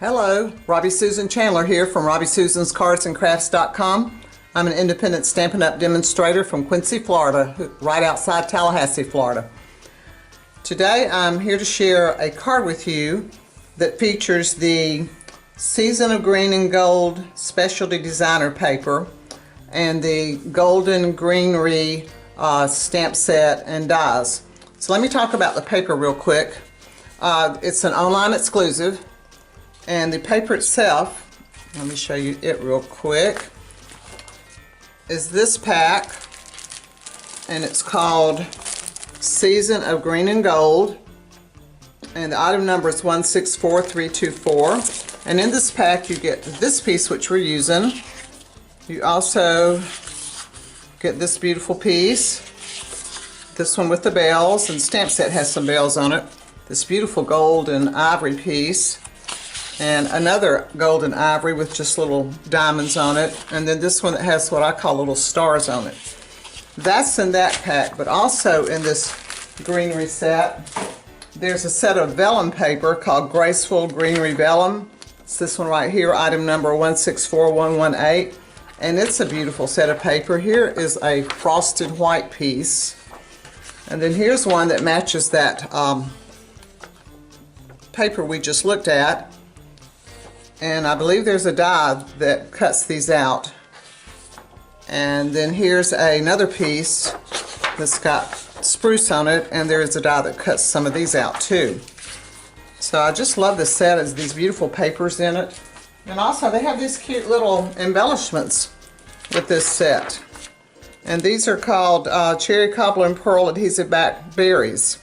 Hello, Robbie Susan Chandler here from RobbieSusansCardsandCrafts.com. I'm an independent Stampin' Up! Demonstrator from Quincy, Florida, right outside Tallahassee, Florida. Today I'm here to share a card with you that features the Season of Green and Gold Specialty Designer paper and the Golden Greenery stamp set and dies. So let me talk about the paper real quick. It's an online exclusive. And the paper itself, let me show you it real quick, is this pack, and it's called Season of Green and Gold, and the item number is 164324. And in this pack you get this piece which we're using. You also get this beautiful piece, this one with the bells, and the stamp set has some bells on it, this beautiful gold and ivory piece, and another golden ivory with just little diamonds on it, and then this one that has what I call little stars on it. That's in that pack, but also in this greenery set there's a set of vellum paper called Graceful Greenery Vellum. It's this one right here, item number 164118, and it's a beautiful set of paper. Here is a frosted white piece, and then here's one that matches that paper we just looked at. And I believe there's a die that cuts these out. And then here's another piece that's got spruce on it, and there is a die that cuts some of these out too. So I just love this set. It's these beautiful papers in it. And also they have these cute little embellishments with this set. And these are called Cherry Cobbler and Pearl Adhesive Back Berries.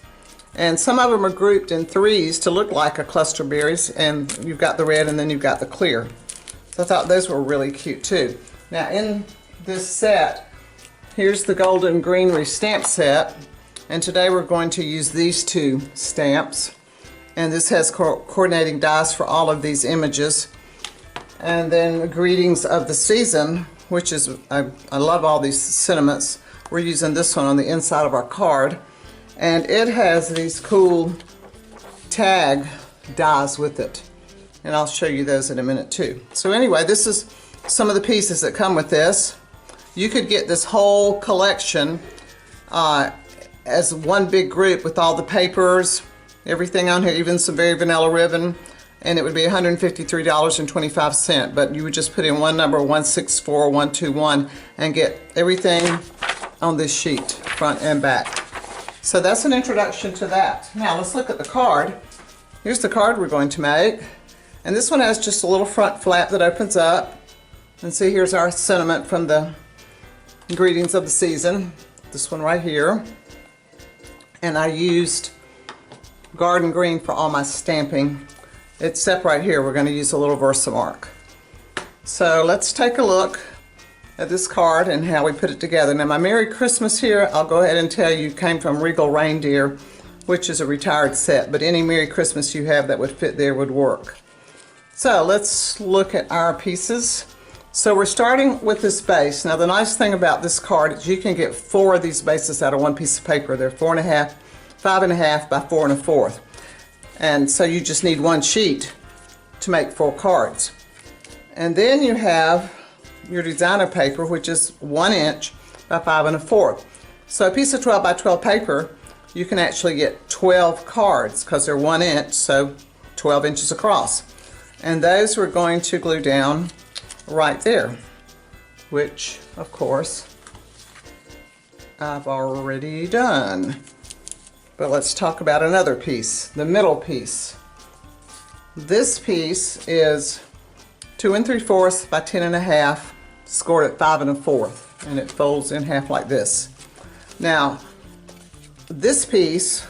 And some of them are grouped in threes to look like a cluster of berries, and you've got the red and then you've got the clear. So I thought those were really cute too. Now in this set, here's the Golden Greenery stamp set, and today we're going to use these two stamps. And this has coordinating dies for all of these images. And then Greetings of the Season, which is, I love all these sentiments. We're using this one on the inside of our card. And it has these cool tag dies with it, and I'll show you those in a minute too. So anyway, this is some of the pieces that come with this. You could get this whole collection as one big group with all the papers, everything on here, even some very vanilla ribbon, and it would be $153.25, but you would just put in one number, 164121, and get everything on this sheet, front and back. So that's an introduction to that. Now let's look at the card. Here's the card we're going to make. And this one has just a little front flap that opens up. And see, here's our sentiment from the Greetings of the Season. This one right here. And I used garden green for all my stamping. Except right here, we're going to use a little Versamark. So let's take a look at this card and how we put it together. Now my Merry Christmas here, I'll go ahead and tell you, came from Regal Reindeer, which is a retired set, but any Merry Christmas you have that would fit there would work. So let's look at our pieces. So we're starting with this base. Now the nice thing about this card is you can get 4 of these bases out of one piece of paper. They're 4.5, 5.5 by 4 1/4. And so you just need one sheet to make 4 cards. And then you have your designer paper, which is 1 inch by 5 1/4. So a piece of 12 by 12 paper, you can actually get 12 cards because they're 1 inch, so 12 inches across. And those we're going to glue down right there, which of course I've already done. But let's talk about another piece, the middle piece. This piece is 2 3/4 by 10 1/2, scored at 5 1/4, and it folds in half like this. Now, this piece,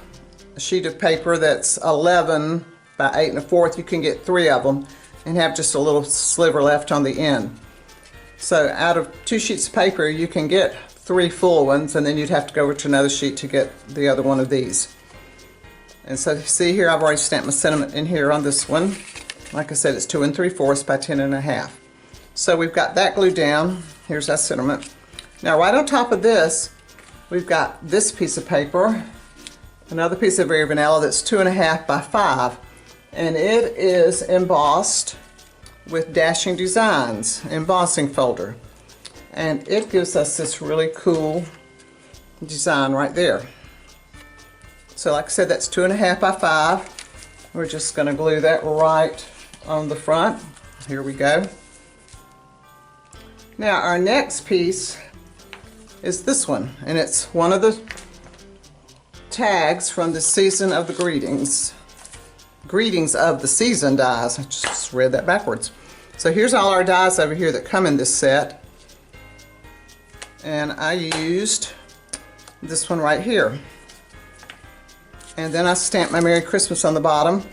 a sheet of paper that's 11 by 8 1/4, you can get 3 of them and have just a little sliver left on the end. So out of 2 sheets of paper, you can get 3 full ones, and then you'd have to go over to another sheet to get the other one of these. And so see here, I've already stamped my sentiment in here on this one. Like I said, it's 2 3/4 by 10 1/2. So we've got that glued down. Here's our sentiment. Now right on top of this, we've got this piece of paper, another piece of very vanilla that's 2.5 by 5. and it is embossed with Dashing Designs embossing folder, and it gives us this really cool design right there. So like I said, that's 2.5 by 5. We're just going to glue that right on the front. Here we go. Now our next piece is this one, and it's one of the tags from the Season of the Greetings. Greetings of the Season dies. I just read that backwards. So here's all our dies over here that come in this set. And I used this one right here. And then I stamped my Merry Christmas on the bottom,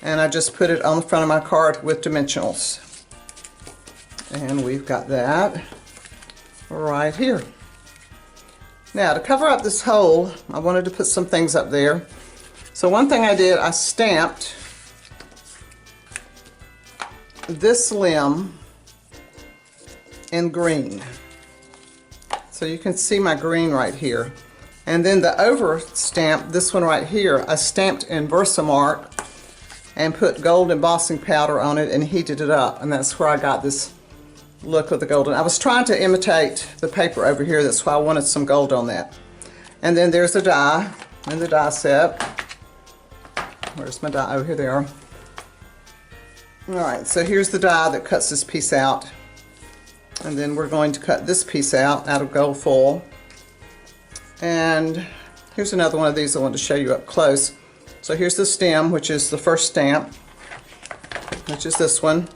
and I just put it on the front of my card with dimensionals. And we've got that right here. Now to cover up this hole, I wanted to put some things up there. So one thing I did, I stamped this limb in green. So you can see my green right here. And then the over stamp, this one right here, I stamped in Versamark and put gold embossing powder on it and heated it up. And that's where I got this look of the golden. I was trying to imitate the paper over here, that's why I wanted some gold on that. And then there's the die in the die set. Where's my die? Oh, here they are. Alright, so here's the die that cuts this piece out. And then we're going to cut this piece out of gold foil. And here's another one of these I wanted to show you up close. So here's the stem, which is the first stamp, which is this one.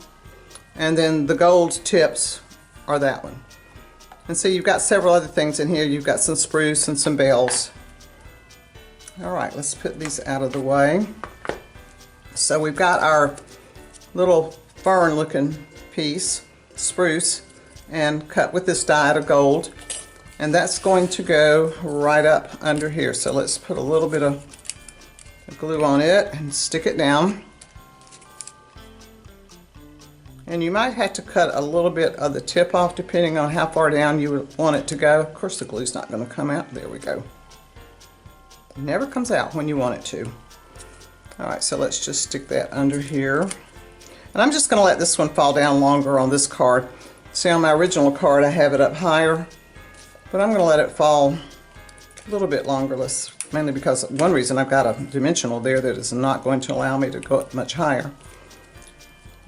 And then the gold tips are that one. And so you've got several other things in here. You've got some spruce and some bells. Alright, let's put these out of the way. So we've got our little fern looking piece, spruce, and cut with this die out of gold. And that's going to go right up under here. So let's put a little bit of glue on it and stick it down. And you might have to cut a little bit of the tip off depending on how far down you would want it to go. Of course the glue's not going to come out. There we go. It never comes out when you want it to. Alright, so let's just stick that under here. And I'm just going to let this one fall down longer on this card. See, on my original card I have it up higher, but I'm going to let it fall a little bit longer, mainly because one reason I've got a dimensional there that is not going to allow me to go up much higher.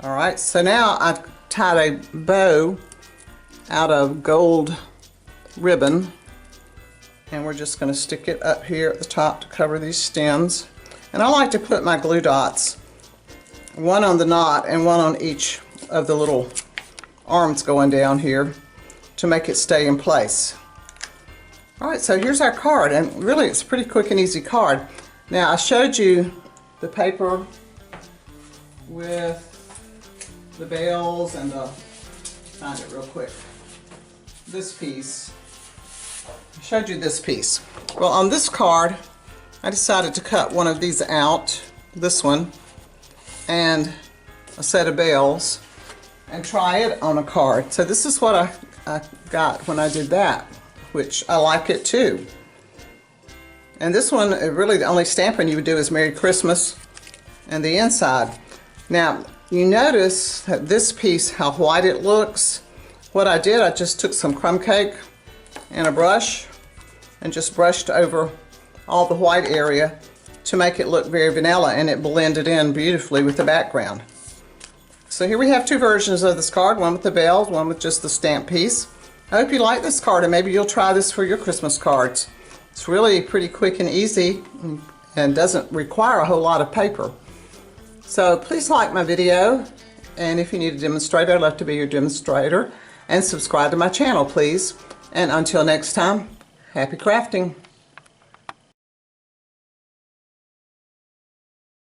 Alright, so now I've tied a bow out of gold ribbon, and we're just going to stick it up here at the top to cover these stems. And I like to put my glue dots, one on the knot and one on each of the little arms going down here to make it stay in place. Alright, so here's our card, and really it's a pretty quick and easy card. Now I showed you the paper with the bells and find it real quick. This piece. I showed you this piece. Well, on this card I decided to cut one of these out, this one, and a set of bells, and try it on a card. So this is what I got when I did that, which I like it too. And this one, really the only stamping you would do is Merry Christmas and the inside. Now you notice that this piece, how white it looks. What I did, I just took some crumb cake and a brush and just brushed over all the white area to make it look very vanilla, and it blended in beautifully with the background. So here we have two versions of this card, one with the bells, one with just the stamp piece. I hope you like this card, and maybe you'll try this for your Christmas cards. It's really pretty quick and easy and doesn't require a whole lot of paper. So please like my video, and if you need a demonstrator, I'd love to be your demonstrator, and subscribe to my channel, please. And until next time, happy crafting.